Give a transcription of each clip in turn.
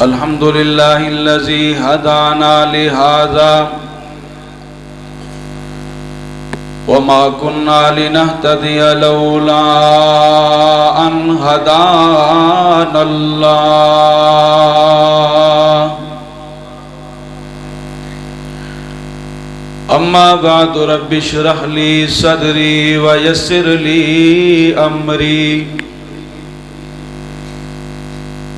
الحمد لله الذي هدانا لهذا وما كنا لنهتدي لولا أن هدانا الله. أما بعد رب اشرح لي صدري ويسر لي أمري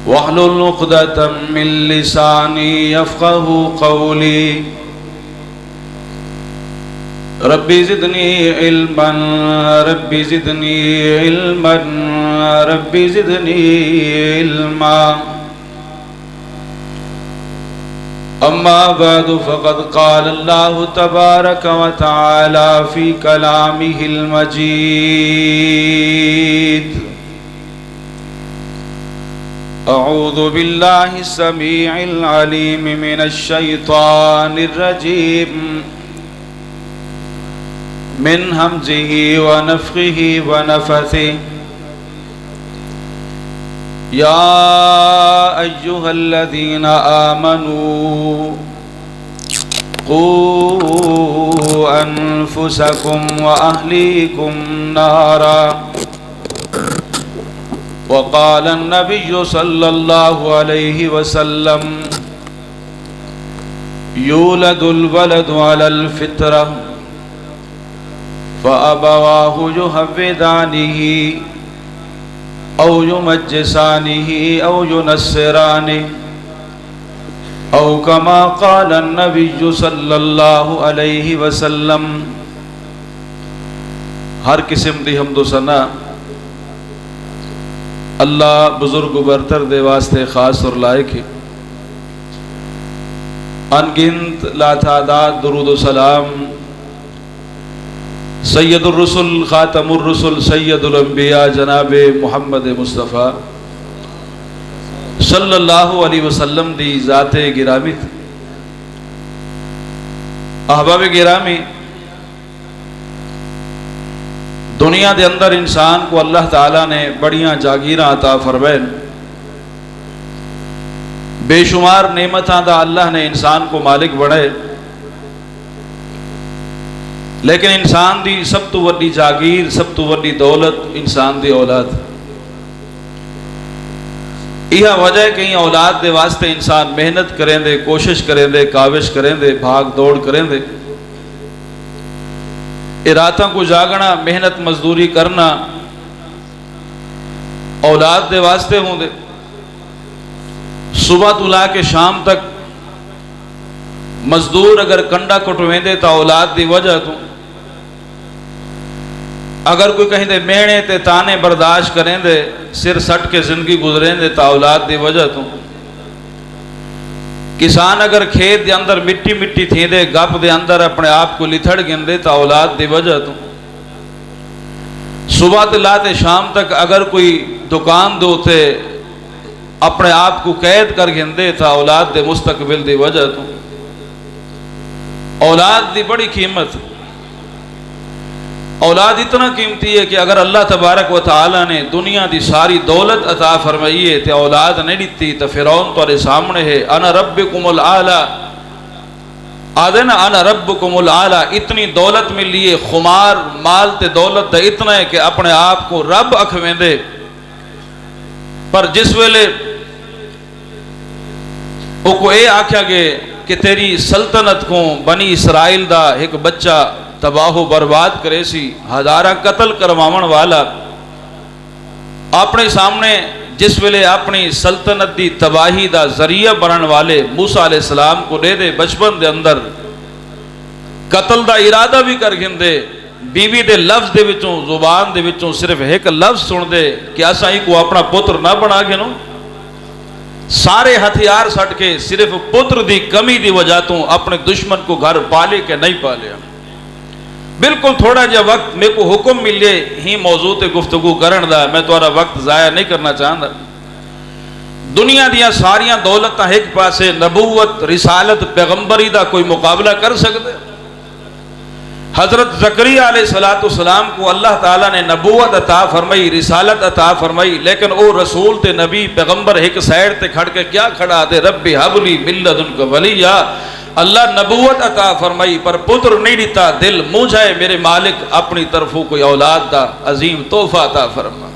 واحلل عقدة من لساني يفقهوا قولي. ربي زدني علما ربي زدني علما ربي زدني علما. أما بعد فقد قال الله تبارك وتعالى في كلامه المجيد: أعوذ بالله السميع العليم من الشيطان الرجيم من همزه ونفخه ونفثه. يا أيها الذين آمنوا قوا أنفسكم وأهليكم نارا. وقال النبي صلى الله عليه وسلم: يولد الولد على الفطرة فأبواه يهودانه أو يمجسانه أو ينصرانه أو كما قال النبي صلى الله عليه وسلم. ہر قسم دی حمد و ثنا اللہ بزرگ و برتر دے واسطے خاص اور لائق ہے. ان گنت لا تعداد درود و سلام سید الرسل خاتم الرسل سید الانبیاء جناب محمد مصطفیٰ صلی اللہ علیہ وسلم دی ذات گرامی تھی. احباب گرامی، دنیا دے اندر انسان کو اللہ تعالیٰ نے بڑیاں جاگیراں عطا فرمائے. بے شمار نعمتاں دا اللہ نے انسان کو مالک بنائے، لیکن انسان دی سب تو وڈی جاگیر، سب تو وڈی دولت انسان دی اولاد. یہ وجہ ہے کہ اولاد دے واسطے انسان محنت کریں دے، کوشش کریں دے، کاوش کریں دے، بھاگ دوڑ کریں دے. راتوں کو جاگنا، محنت مزدوری کرنا اولاد دے واسطے ہوں دے. صبح تو لا کے شام تک مزدور اگر کنڈا کٹویں دے تا اولاد دی وجہ تو، اگر کوئی کہیں دے مینے تے تانے برداشت کریں دے، سر سٹ کے زندگی گزریں دے تا اولاد دی وجہ تو. کسان اگر کھیت دے اندر مٹی مٹی تھی دے، گپ دے اندر اپنے آپ کو لتھڑ گن دے تا اولاد دی وجہ تو. صبح تے لاتے شام تک اگر کوئی دکان دوتے اپنے آپ کو قید کر گن دے تا اولاد دے مستقبل دی وجہ تو. اولاد دی بڑی قیمت، اولاد اتنا قیمتی ہے کہ اگر اللہ تبارک و تعالی نے دنیا دی ساری دولت عطا فرمائی ہے تے اولاد نہیں دیتی تو فرعون تورے سامنے ہے. انا ربکم الاعلی، آدھے نا انا ربکم الاعلی. اتنی دولت ملی ہے، خمار مال تے دولت دا اتنا ہے کہ اپنے آپ کو رب اکھویں دے. پر جس ویلے او کو اے آکھیا گے کہ تیری سلطنت کو بنی اسرائیل دا ایک بچہ تباہ و برباد کرے سی، ہزارہ قتل کرواون والا، اپنے سامنے جس ویلے اپنی سلطنت دی تباہی دا ذریعہ بنن والے موسیٰ علیہ السلام کو دے دے بچپن دے اندر قتل دا ارادہ بھی کر گن دے، بیوی دے لفظ دے وچوں، زبان دے وچوں صرف ایک لفظ سن دے کہ اساں ہی کو اپنا پتر نہ بنا گنو. سارے ہتھیار سٹ کے صرف پتر دی کمی دی وجہ تو اپنے دشمن کو گھر پالے کہ نہیں پالے. بالکل تھوڑا جا وقت میرے کو حکم ملے ہی موضوع تے گفتگو کرن دا، میں تمہارا وقت ضائع نہیں کرنا چاہتا. دنیا دیا ساریاں دولتاں ایک پاسے، نبوت، رسالت، پیغمبری دا کوئی مقابلہ کر سکتے؟ حضرت زکریا علیہ السلام کو اللہ تعالیٰ نے نبوت عطا فرمائی، رسالت عطا فرمائی، لیکن او رسول تے نبی پیغمبر ایک سائڈ تے کھڑ کے کیا کھڑا دے، رب ہب لی من لدنک ولیہ، اللہ نبوت عطا فرمائی پر پتر نہیں دیتا، دل موجھائے میرے مالک اپنی طرفوں کوئی اولاد دا عظیم تحفہ عطا فرما۔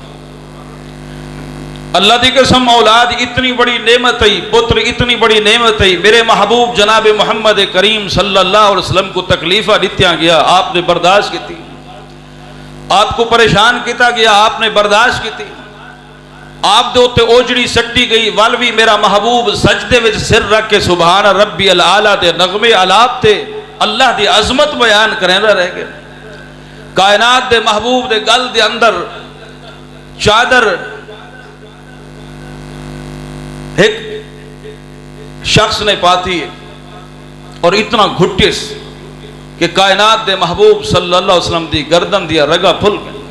اللہ دی قسم اولاد اتنی بڑی نعمت ہے، پتر اتنی بڑی نعمت ہے، میرے محبوب جناب محمد کریم صلی اللہ علیہ وسلم کو تکلیفہ دیتیا گیا، آپ نے برداشت کی تھی، آپ کو پریشان کیتا گیا، آپ نے برداشت کی تھی، آپ دے اوتے اوجڑی سٹی گئی، والوی میرا محبوب سجدے وچ سر رکھ کے سبحان ربی العالی دے نغمے آلات تے اللہ دی عظمت بیان کریندا رہ گئے۔ کائنات دے محبوب دے گل دے اندر چادر ایک شخص نے پاتی ہے اور اتنا گھٹس کہ کائنات دے محبوب صلی اللہ علیہ وسلم دی گردن دیا رگا پھل گئے،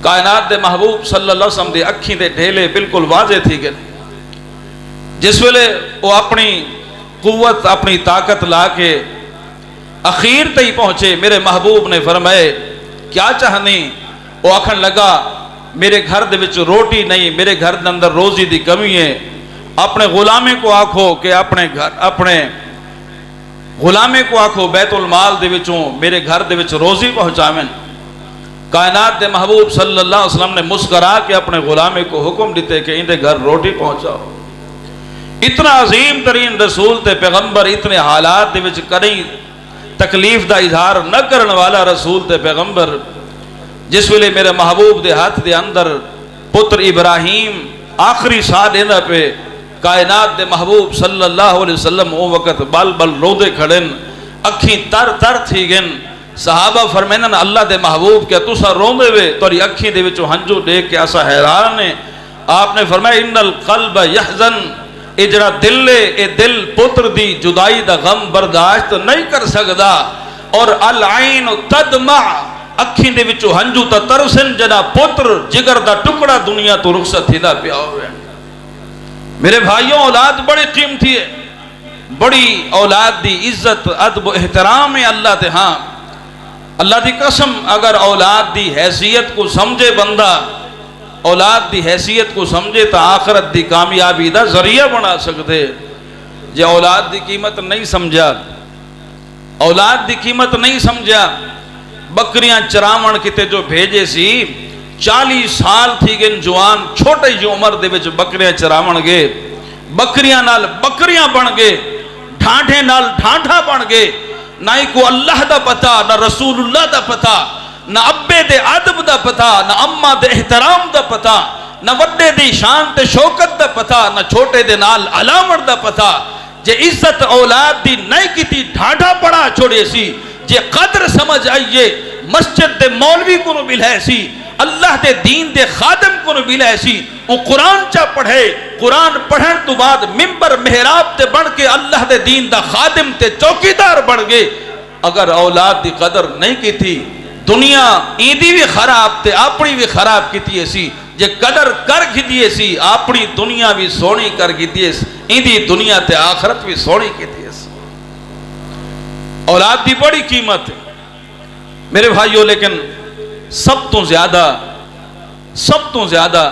کائنات دے محبوب صلی اللہ علیہ وسلم دی اکھیں دے ڈھیلے بالکل واضح تھی گئے۔ جس ویلے وہ اپنی قوت اپنی طاقت لا کے اخیر تے پہنچے، میرے محبوب نے فرمائے کیا چاہنی؟ وہ آکھن لگا میرے گھر دے وچ روٹی نہیں، میرے گھر دے اندر روزی دی کمی ہے، اپنے غلامے کو آکھو کہ اپنے غلامے کو آکھو بیت المال دے وچوں میرے گھر دے وچ روزی پہنچاویں۔ کائنات دے محبوب صلی اللہ علیہ وسلم نے مسکرا کے اپنے غلامے کو حکم دیتے کہ اندے گھر روٹی پہنچاؤ۔ اتنا عظیم ترین رسول تے پیغمبر، اتنے حالات دے وچ کہیں تکلیف دا اظہار نہ کرن والا رسول تے پیغمبر، جس ویلے میرے محبوب دے ہاتھ دے اندر پتر ابراہیم آخری ساہ دینا پہ، کائنات دے محبوب صلی اللہ علیہ وسلم او وقت بل بل رو دے کھڑن، اکھیں تر تر تھی گن، صحابہ فرمینن اللہ دے محبوب کیا تسا رون دے وے توری اکھیں دے وچوں ہنجو دیکھ کے ایسا حیران ہے۔ آپ نے فرمایا ان القلب یحزن، اے جڑا دل ہے اے دل پتر دی جدائی دا غم برداشت نہیں کر سکدا، اور العین تدمع، اکھیں دے وچوں ہنجو تا ترسن جنا پتر جگر دا ٹکڑا دنیا تو رخصت ہدا پیا ہوئے۔ میرے بھائیوں اولاد بڑی قیمتی ہے، بڑی اولاد دی عزت ادب و احترام ہے اللہ تے، ہاں اللہ دی قسم اگر اولاد دی حیثیت کو سمجھے بندہ، اولاد دی حیثیت کو سمجھے تا آخرت دی کامیابی دا ذریعہ بنا سکتے۔ جے اولاد دی قیمت نہیں سمجھا، اولاد دی قیمت نہیں سمجھا، بکریاں چراون کتے جو بھیجے سی 40 سال تھی گن جوان چھوٹے جو عمر دے وچ بکریاں چراون گے، بکریاں نال بکریاں بن گے، ڈھانڈے نال ڈھانڈا بن گے، نہ کو اللہ دا پتا، نہ رسول اللہ دا پتا، نہ ابے دے ادب دا پتا، نہ اما دے احترام دا پتا، نہ وڈے دی شان تے شوکت دا پتا، نہ چھوٹے دے نال علامت دا پتا۔ جے عزت اولاد دی نہیں کیتی ڈھانڈا پڑا چھوڑے سی، جے قدر سمجھ آئیے مسجد دے مولوی کو نو ملے سی، اللہ دے دین دے خادم کو نو ملے سی، وہ قرآن چا پڑھے، قرآن پڑھن تو بعد ممبر محراب تے بن کے اللہ دے دین دا خادم تے چوکیدار بن گئے۔ اگر اولاد دی قدر نہیں کی تھی دنیا ایدی بھی خراب تے اپنی بھی خراب کیتی سی، جے قدر کر کیتی سی اپنی دنیا بھی سونی کر کیتی سی، ایدی دنیا تے آخرت بھی سونی کیتی سی۔ اولاد دی بڑی قیمت ہے میرے بھائیوں، لیکن سب تو زیادہ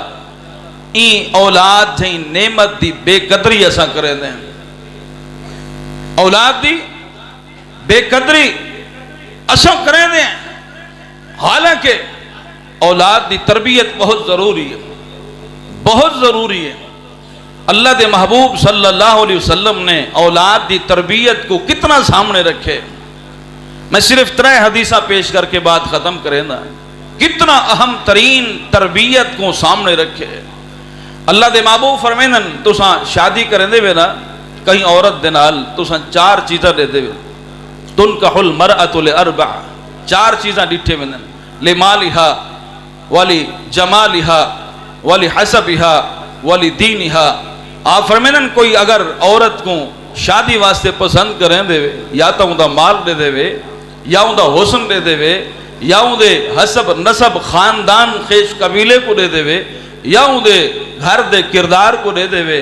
این اولاد جائیں نعمت دی بے قدری ایسا کرے دیں، اولاد دی بے قدری ایسا کرے دیں، حالانکہ اولاد دی تربیت بہت ضروری ہے، بہت ضروری ہے۔ اللہ دے محبوب صلی اللہ علیہ وسلم نے اولاد دی تربیت کو کتنا سامنے رکھے۔ میں صرف 3 حدیثہ پیش کر کے بات ختم کریں نا، کتنا اہم ترین تربیت کو سامنے رکھے۔ اللہ دے محبوب فرمینن تساں شادی کریں دے وے نا کہیں عورت دے نال تساں 4 چیزاں دے دے وے، تنکح المرأۃ لاربع، 4 چیزاں ڈٹھے وینن، لمالہا ولی جمالہا ولی حسبہا ولی دینہا۔ آپ فرمینن کوئی اگر عورت کو شادی واسطے پسند کریں دے وے، یا تو اندہ مال دے دے وے، یا اندہ حسن دے دے وے، یا اندے حسب نسب خاندان خیش قبیلے کو دے دے وے، یا اندے گھر دے کردار کو دے دے وے۔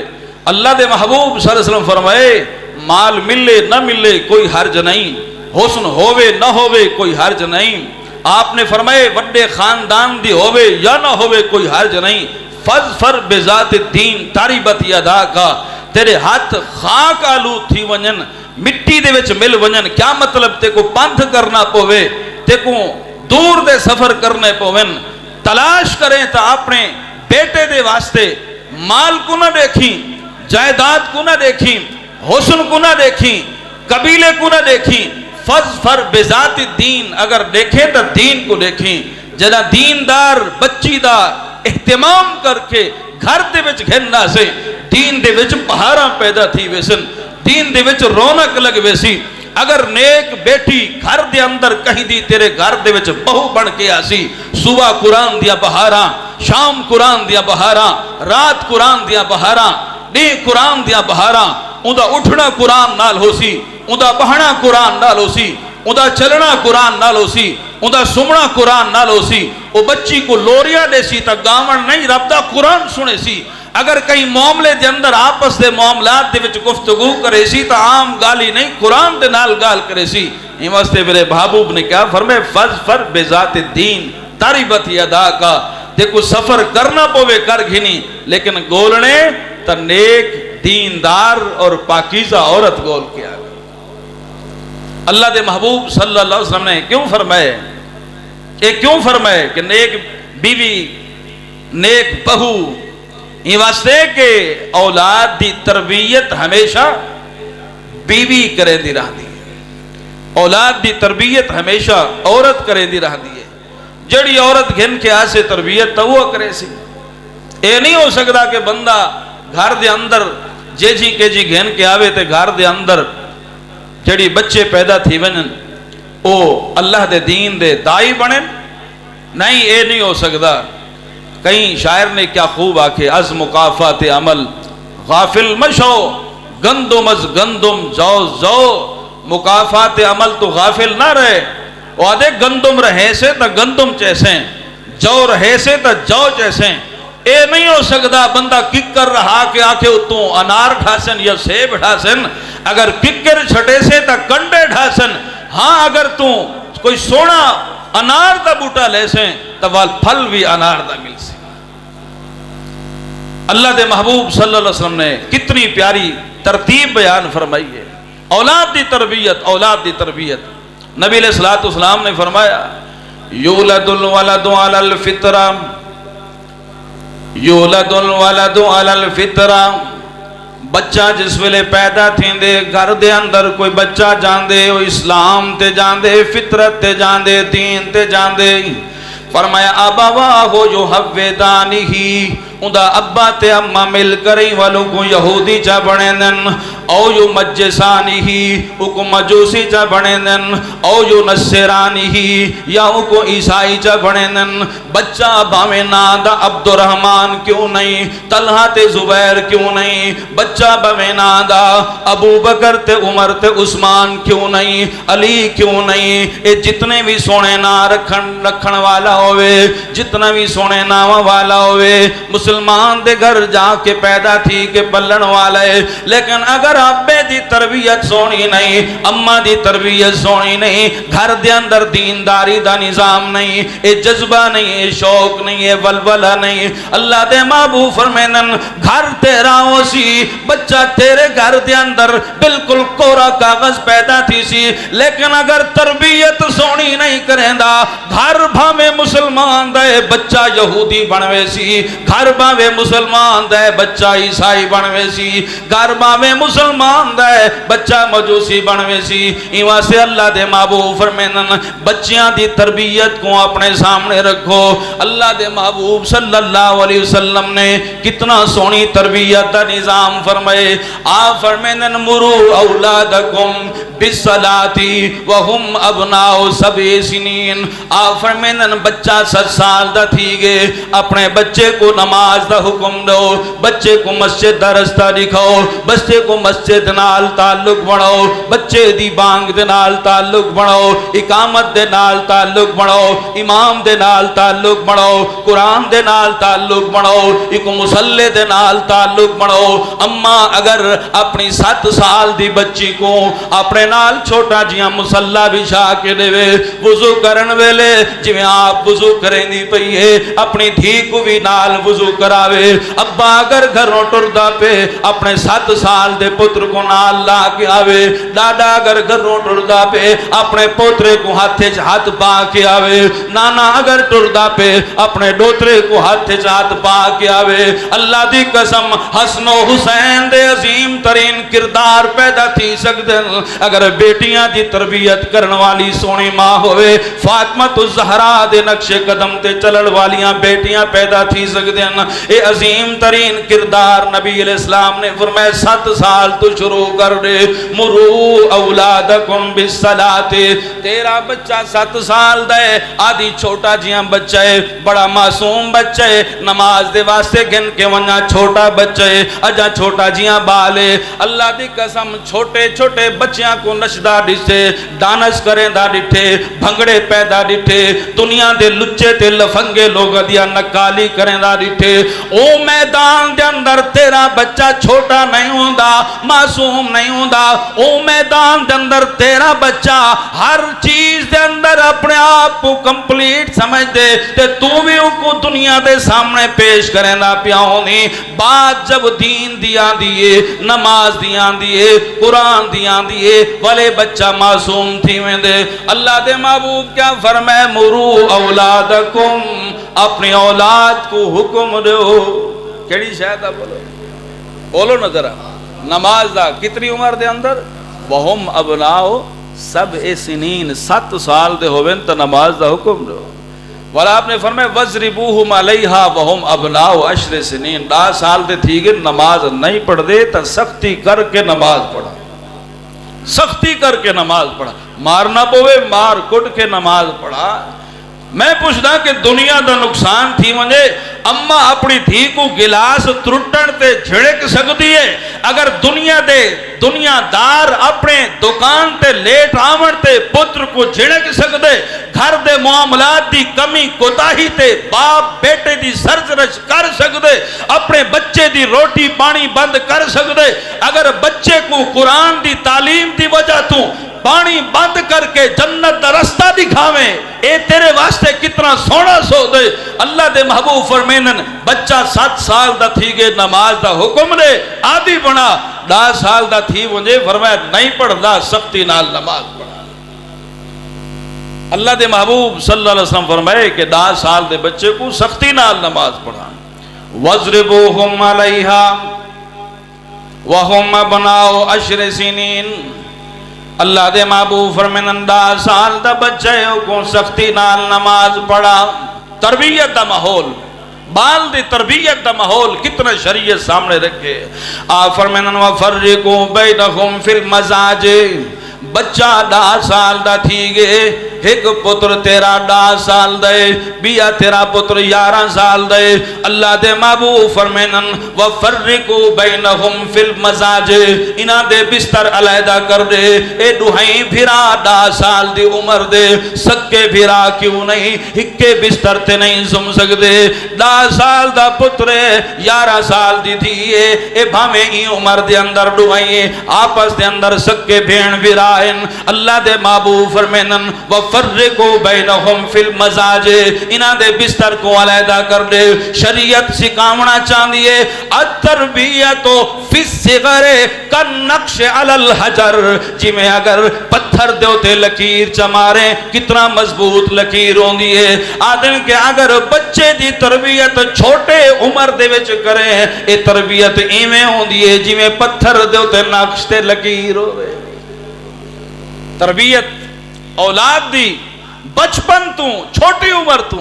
اللہ دے محبوب صلی اللہ علیہ وسلم فرمائے مال ملے نہ ملے کوئی حرج نہیں، حسن ہووے نہ ہووے کوئی حرج نہیں. آپ نے فرمائے وڈے خاندان دی ہووے یا نہ ہووے کوئی حرج نہیں. فظفر بذات الدین تاربت یدا کا, تیرے ہاتھ خاک آلو تھی ونجن, مٹی دے وچ مل ونجن. کیا مطلب تے کو پنتھ کرنا پوے, تے کو دور دے سفر کرنے پوین. تلاش کریں تا اپنے بیٹے دے واسطے مال کو نہ دیکھیں, جائیداد کو نہ دیکھیں, حسن کو نہ دیکھیں, قبیلے کو نہ دیکھیں. فظفر بذات الدین, اگر دیکھیں تو دین کو دیکھیں. جنا دیندار بچی دا اہتمام کر کے گھر دے وچ گھننا سے دین دے وچ بہاراں پیدا تھی ویسن, دین دے وچ رونق لگ ویسی. اگر نیک بیٹی گھر دے اندر کہیں دی تیرے گھر دے وچ بہو بن کے آسی, صبح قرآن دیا بہاراں, شام قرآن دیا بہاراں, رات قرآن دیا بہاراں, دے قرآن دیا بہاراں, اوندا اٹھنا قرآن نال ہو سی, اوندا بہنا قرآن نال ہو سی, اوندا چلنا قرآن نال ہو سی, اوندا سمنا قرآن نال ہو سی. او بچی کو لوریاں دے سی تا گاون نہیں رب دا قرآن سنے سی. اگر کئی معاملے دے اندر آپس دے معاملات دے وچ گفتگو کرے سی تا عام گالی نہیں, قرآن دے نال گال کرے سی. اس واسطے میرے محبوب نے کیا فرمائے, فظفر بذات الدین تاربت یدا کا. دیکھو سفر کرنا پوے کر گھنی, لیکن گولنے تا نیک دیندار اور پاکیزہ عورت گول کیا. اللہ دے محبوب صلی اللہ علیہ وسلم نے کیوں فرمائے, کیوں فرمائے کہ نیک بیوی نیک بہو, یہ واسطے کہ اولاد دی تربیت ہمیشہ بیوی کرے دی رہ دی ہے. اولاد دی تربیت ہمیشہ عورت کرے دی رہ دی ہے. جڑی عورت گھن کے آسے تربیت تو وہ کرے سی. اے نہیں ہو سکتا کہ بندہ گھر دے اندر جی کے گھن کے آوے تے گھر دے اندر جڑی بچے پیدا تھی ونن او اللہ دے دین دے دائی بنن. نہیں, اے نہیں ہو سکتا. کہیں شاعر نے کیا خوب آکھے, از مقافات عمل غافل مشو, گندم از گندم جو جو, مقافات عمل تو غافل نہ رہے. وہ آدھے گندم رہے سے تا گندم چیسیں, جو رہے سے تا جو چیسیں. اے نہیں ہو سکتا بندہ ککر رہا کہ آکھے تو انار ڈھاسن یا سیب ڈھاسن. اگر ککر چھٹے سے تا کنڈے ڈھاسن. ہاں اگر تو کوئی سونا انار دا بوٹا لے سیں تو وال پھل بھی انار دا مل سے. اللہ دے محبوب صلی اللہ علیہ وسلم نے کتنی پیاری ترتیب بیان فرمائی ہے. اولاد دی تربیت, اولاد دی تربیت. نبی علیہ السلام نے فرمایا, یولد الولد علی الفطرہ, یولد الولد علی الفطرہ. بچہ جس ویلے پیدا تھیں دے گھر دے اندر کوئی بچہ جان دے, وہ اسلام تے جان دے, فطرت تے جان دے, دین تے جان دے. فرمایا ابواہ یحودانہ, اندہ ابا تے اما مل کریں والوں کو یہودی چا بنے دن, او یو مجسانی او کو مجوسی چا بنے دن, او یو نصرانی یا او کو عیسائی چا بنے دن. بچہ باویں نادا عبد الرحمن کیوں نہیں, طلحہ تے زبیر کیوں نہیں, بچہ باویں نادا ابو بکر تے عمر تے عثمان کیوں نہیں, علی کیوں نہیں. اے جتنے بھی سونے نا رکھن والا ہوئے, جتنا بھی سونے نام والا ہوئے, مسلمان دے گھر جا کے پیدا تھی کہ پلن والے. لیکن اگر ابے دی تربیت سونی نہیں, اماں دی تربیت سونی نہیں, گھر دے اندر دینداری دا نظام نہیں, اے جذبہ نہیں, اے شوق نہیں, اے ولولہ نہیں. اللہ دے محبوب فرمینن گھر تیرا ہو سی, بچہ تیرے گھر دے اندر بالکل کورا کاغذ پیدا تھی سی, لیکن اگر تربیت سونی نہیں کریں دا, گھر بھامے مسلمان دے بچہ یہودی بنوے سی, گھر بھامے مسلمان دے بچہ عیسائی بنوے سی, گھر بھامے مسلمان دے بچہ مجوسی بنوے سی. ایوہ سے اللہ دے محبوب فرمینن بچیاں دی تربیت کو اپنے سامنے رکھو. اللہ دے محبوب صلی اللہ علیہ وسلم نے کتنا سونی تربیت دا نظام فرمائے. آپ فرمینن مرو اولادکم بالصلاۃ وہم ابناء 7 سنین. آپ فرمینن بچہ 7 سال دا تھی گے, اپنے بچے کو نماز دا حکم دو, بچے کو مسجد دا رستہ دکھاؤ, بچے کو مسجد مسجد نال تعلق بناؤ, بچے دی بانگ دے نال تعلق بناؤ, اقامت دے نال تعلق بناؤ, امام دے نال تعلق بناؤ, قرآن دے نال تعلق بناؤ, ایک مسلے دے نال تعلق بناؤ. اما اگر اپنی 7 سال دی بچی کو اپنے نال چھوٹا جیاں مسلح بچھا کے دے وضو کرن ویلے جویں آپ وضو کریں دی پئی ہے اپنی دھی کو بھی نال وضو کراوے. ابا اگر گھروں ٹردا پہ اپنے 7 سال دے پتر کو نال لا کے آوے. ڈاڈا اگر گھروں ٹردا پہ اپنے پوترے کو ہاتھے چ ہاتھ پا کے آوے. نانا اگر ٹردا پہ اپنے ڈوترے کو ہاتھے چ ہاتھ پا کے آوے. اللہ دی قسم حسن و حسین دے عظیم ترین کردار پیدا تھی سکدے اگر بیٹیاں دی تربیت کرن والی سونی ماں ہوئے. فاطمہ الزہرا دے نقش قدم تے چلن والیاں بیٹیاں پیدا تھی سکدے ہیں. اے عظیم ترین کردار نبی علیہ السلام نے فرمایا 7 سال تو شروع کر دے. مرو اولادکم بالصلاۃ. تیرا بچہ 7 سال دا ہے, آدھی چھوٹا جیاں بچہ ہے, بڑا معصوم بچہ ہے, نماز دے واسطے گن کے ونجا چھوٹا بچہ ہے, اجا چھوٹا جیاں بالے. اللہ دی قسم چھوٹے چھوٹے بچیاں کو نشدہ ڈٹھے, ڈانس کریں دا ڈٹھے, بھنگڑے پیدا ڈٹھے, دنیا دے لچے تے لفنگے لوگ دیا نکالی کریں دا ڈٹھے. او میدان دے اندر تیرا بچہ چھوٹا نہیں ہوندا, معصوم نہیں ہوندا. او میدان دے اندر تیرا بچہ ہر چیز دے اندر اپنے آپ کو کمپلیٹ سمجھ دے تے تو بھی ان کو دنیا دے سامنے پیش کریں دا پیا ہونی. بات جب دین دیا دیئے, نماز دیا دیئے, قرآن دیا دیئے, والے بچہ معصوم تھی میں دے. اللہ دے محبوب کیا فرمائے مرو اولادکم, اپنی اولاد کو حکم دو. کیڑی شاید ہے بولو بولو نا ذرا. نماز دا کتنی عمر دے اندر وہم ابناؤ 7 سنین, 7 سال دے ہوئے تو نماز دا حکم دو. والا آپ نے فرمائے وَضْرِبُوهُمْ عَلَيْهَا وَهُمْ أَبْنَاءُ 10 سنین. 10 سال دے تھی گئے نماز نہیں پڑھ دے تو سختی کر کے نماز پڑھا, سختی کر کے نماز پڑھا. مارنا پوے مار کٹ کے نماز پڑھا. میں پوچھدا کہ دنیا دا نقصان تھی مجھے اما اپنی دھی کو گلاس ترٹن تے جھڑک سکتی ہے. اگر دنیا دار اپنے دکان تے لیٹ آمن تے پتر کو جھڑک سکتے, گھر دے معاملات دی کمی کوتاہی تے باپ بیٹے دی سرزنش کر سکتے, اپنے بچے دی روٹی پانی بند کر سکتے. اگر بچے کو قرآن دی تعلیم دی وجہ تو پانی بند کر کے جنت دا رستہ دکھاویں, اے تیرے واسطے کتنا سونا سو دے. اللہ دے محبوب فرمینن بچہ 7 سال دا تھی گے نماز دا حکم دے آدھی بنا. 10 سال دا تھی مجھے فرمایا نہیں پڑھدا سختی نال نماز پڑھا. اللہ دے محبوب صلی اللہ علیہ وسلم فرمائے کہ 10 سال دے بچے کو سختی نال نماز پڑھا. وَضْرِبُوهُمْ عَلَيْهَا وَهُمْ أَبْنَاءُ 10 سنین. اللہ دے محبوب فرمائن 10 سال دا بچے کو سختی نال نماز پڑھا. تربیت دا ماحول, بال دی تربیت دا ماحول کتنا شریعت سامنے رکھے. آپ فرمائن وَفَرِّقُوا بَيْنَهُمْ فِي الْمَزَاجِ. بچہ 10 سال دا تھی گئے, ایک پتر تیرا 10 سال دے, بیا تیرا پتر 11 سال دے. اللہ دے محبوب فرمینن وَفَرِّقُوا بَيْنَهُمْ فِي الْمَزَاجِ. انہاں دے بستر علیحدہ کر دے. اے دوہائیں بھیرا 10 سال دی عمر دے, سکے بھیرا کیوں نہیں ہکے بستر تے نہیں سم سکدے. 10 سال دا پتر 11 سال دی تھی اے بھامے ہی عمر دے اندر دوہائیں آپس دے اندر سکے بھین بھیرا. اللہ دے محبوب فرمینن وَفَرِّقُوا بَيْنَهُمْ فِي الْمَزَاجِ. انہاں دے بستر کو علیحدہ کر دے. شریعت سکھاونا چاہتی ہے التربیت فی الصغر کالنقش علی الحجر. جی میں اگر پتھر دے ہوتے لکیر چمارے کتنا مضبوط لکیر ہوندی ہے. آدم کہ اگر بچے دی تربیت چھوٹے عمر دے وچ کریں اے تربیت ایویں ہوندی ہے جی میں پتھر دے ہوتے نقش تے لکیر ہوئے. تربیت اولاد دی بچپن تو چھوٹی عمر تو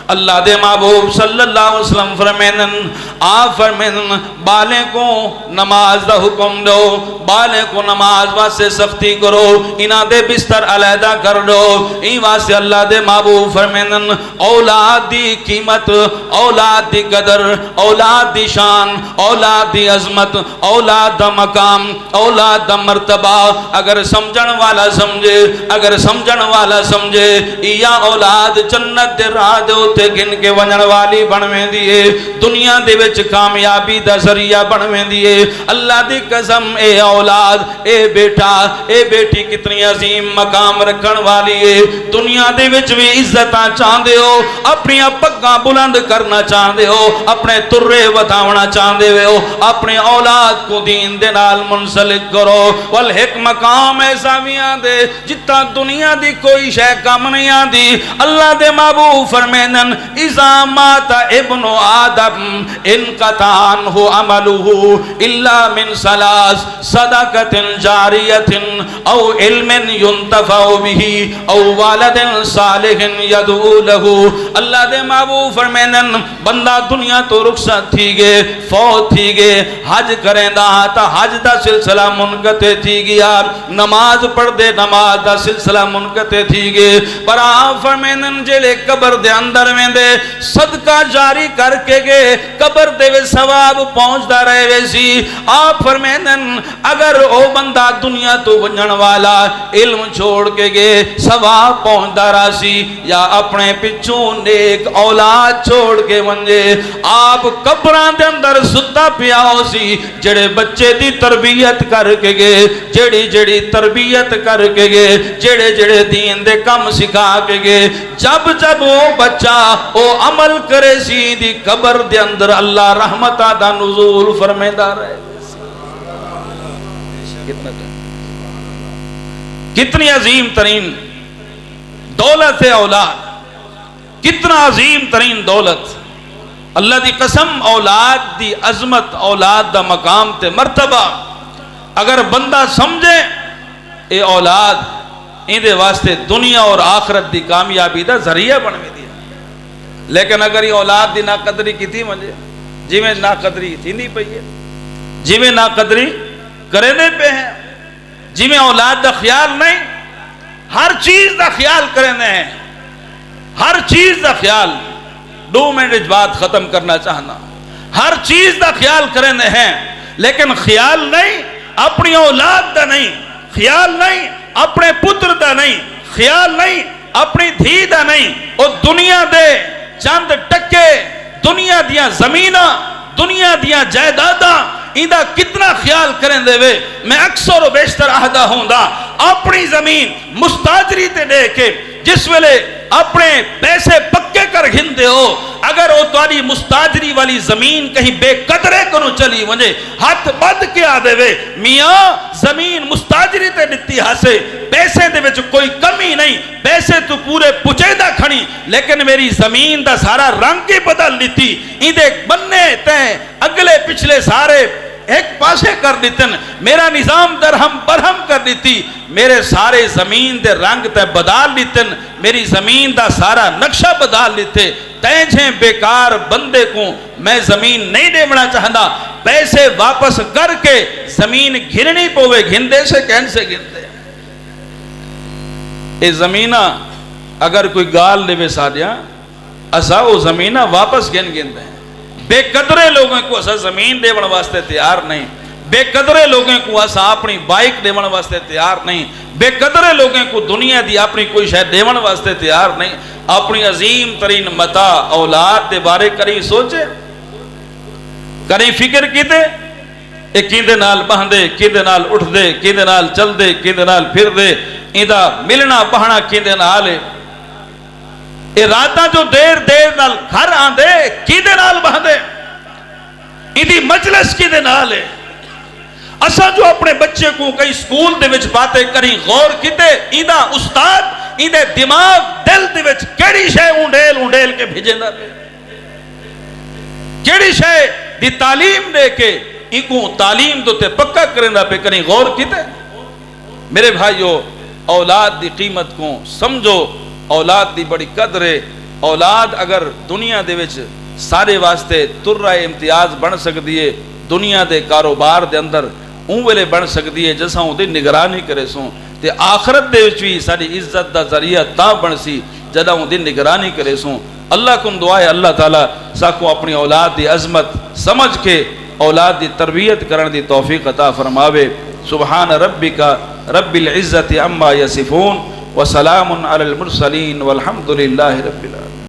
اللہ دے محبوب صلی اللہ علیہ وسلم فرمائن آپ فرمائن بالے کو نماز دا حکم دو، بالے کو نماز واسطے سختی کرو، انہاں دے بستر علیحدہ کر دو۔ این واسطے اللہ دے محبوب فرمائن اولاد دی قیمت، اولاد دی قدر، اولاد دی شان، اولاد دی عظمت، اولاد دا مقام، اولاد دا مرتبہ اگر سمجھن والا سمجھے، اگر سمجھن والا سمجھے، یا اولاد جنت دے راہ دے تے گن کے ونجن والی بنویں دیئے، دنیا دے وچ کامیابی دا ذریعہ بنویں دیئے۔ اللہ دی قسم اے اولاد، اے بیٹا، اے بیٹی کتنی عظیم مقام رکھن والی ہے۔ دنیا دے وچ بھی عزتاں چاہندے ہو، اپنی پگاں بلند کرنا چاہندے ہو، اپنے ترے وداونا چاہندے ہو، اپنے اولاد کو دین دے نال منسلک کرو۔ والحق مقام ایسا بھی آندے جتا دنیا دی کوئی شے کم نہیں آندی۔ اللہ دے محبوب فرمینن اذا مات ابن آدم انقطع عنہ عملہ الا من ثلاث صدقۃ جاریۃ او علم ينتفع به او والد صالح يدعو له۔ اللہ دے محبوب فرمینن بندہ دنیا تو رخصت تھی گئے، فوت تھی گئے، حج کریں دا تا حج دا سلسلہ منقطع تھی گیا، نماز پڑھ دے نماز دا سلسلہ منقطع تھی گئے، پر آپ فرمینن جلے قبر دے اندر میں دے صدقہ جاری کر کے گئے، قبر دے وے ثواب پہنچ دا رہے ویسی۔ آپ فرمینن اگر او بندہ دنیا تو ونجن والا علم چھوڑ کے گئے ثواب پہنچ دا راسی، یا اپنے پچھوں نیک اولاد چھوڑ کے ونجے، آپ قبران دے اندر ستا پیا ہو سی جڑے بچے دی تربیت کر کے گئے، جڑی جڑی تربیت کر کے گئے، جڑے جڑے دین دے کم سکھا کے گئے، جب جب وہ بچہ وہ عمل کرے سی دی قبر دے اندر اللہ رحمتہ دا نزول فرمیدہ رہے۔ کتنی عظیم ترین دولت ہے اولاد، کتنا عظیم ترین دولت۔ اللہ دی قسم اولاد دی عظمت، اولاد دا مقام تے مرتبہ اگر بندہ سمجھے، اے اولاد اندے واسطے دنیا اور آخرت دی کامیابی دا ذریعہ بنوے دیا۔ لیکن اگر یہ اولاد دی ناقدری کی تھی مجھے جی میں ناقدری تھی نہیں پئی ہے، جی میں ناقدری کرنے پہ ہیں، جی میں اولاد دا خیال نہیں، ہر چیز دا خیال کرنے ہیں، ہر چیز دا خیال۔ 2 منٹ بات ختم کرنا چاہنا، ہر چیز دا خیال کرنے ہیں، لیکن خیال نہیں اپنی اولاد دا نہیں، خیال نہیں اپنے پتر دا نہیں، خیال نہیں اپنی دھی دا نہیں، او دنیا دے چند ٹکے، دنیا دیا زمینہ، دنیا دیا جائیداداں ایندہ کتنا خیال کریں دے وے۔ میں اکثر و بیشتر عہدہ ہوں دا اپنی زمین مستاجری تے دے کے جس ویلے اپنے پیسے پکے کر گھندے ہو، اگر وہ تاری مستاجری والی زمین کہیں بے قدرے کنو چلی ونجے ہاتھ بد کے آدھے وے میاں زمین مستاجری تے نتی ہاسے، پیسے دے وچ کوئی کمی نہیں، پیسے تو پورے پچیدہ کھڑی، لیکن میری زمین دا سارا رنگ کی بدل لیتی، ایندے بننے تے اگلے پچھلے سارے ایک پاسے کر دیتن، میرا نظام درہم برہم کر دیتی، میرے سارے زمین دے رنگ تے بدال لیتن، میری زمین دا سارا نقشہ بدال لیتے، تینجھیں بیکار بندے کو میں زمین نہیں دیونا چاہتا، پیسے واپس کر کے زمین گھرنی پوے، گھندے سے کہن سے گھندے۔ اے زمینہ اگر کوئی گال دے سا دیا اسا وہ زمینہ واپس گھن گھندے ہیں۔ بے قدرے لوگوں کو اسا زمین دیونا واسطے تیار نہیں، بے قدرے لوگوں کو اسا اپنی بائک دیونا واسطے تیار نہیں، بے قدرے لوگوں کو دنیا دی اپنی کوئی شاید دیونا واسطے تیار نہیں۔ اپنی عظیم ترین متا اولاد دے بارے کریں سوچے، کریں فکر کیتے، ایک کیندے نال بہن دے، کیندے نال اٹھ دے، کیندے نال چل دے، کیندے نال پھر دے، ایندہ ملنا پہنا کیندے نال ہے، اے راتاں جو دیر نال گھر آن دے کیندے نال بہن دے، ایندی مجلس کیندے نال ہے۔ اسا جو اپنے بچے کو کئی سکول دے وچ باتیں کریں غور کیتے، ایندہ استاد ایندے دماغ دل دے وچ کیڑی شے اونڈیل کے بھیجے نہ پہ، کیڑی شے دی تعلیم دے کے ایکو تعلیم دو تے پکا کریں پہ کریں غور کیتے۔ میرے بھائیو اولاد دی قیمت کو سمجھو، اولاد دی بڑی قدر ہے، اولاد اگر دنیا دے وچ سارے واسطے ترہ امتیاز بن سکتی ہے، دنیا دے کاروبار دے اندر اون ویلے بن سکتی ہے جساں اون دی نگرانی کرے سوں، تے آخرت دے وچ بھی ساری عزت دا ذریعہ تاں بن سی جدہ اون دی نگرانی کرے سوں۔ اللہ کن دعا ہے اللہ تعالیٰ ساکو اپنی اولاد دی عظمت سمجھ کے اولاد دی تربیت کرن دی توفیق عطا فرماوے۔ سبحان ربک رب العزت عما یصفون وسلام علی المرسلین والحمد للہ رب العالمین۔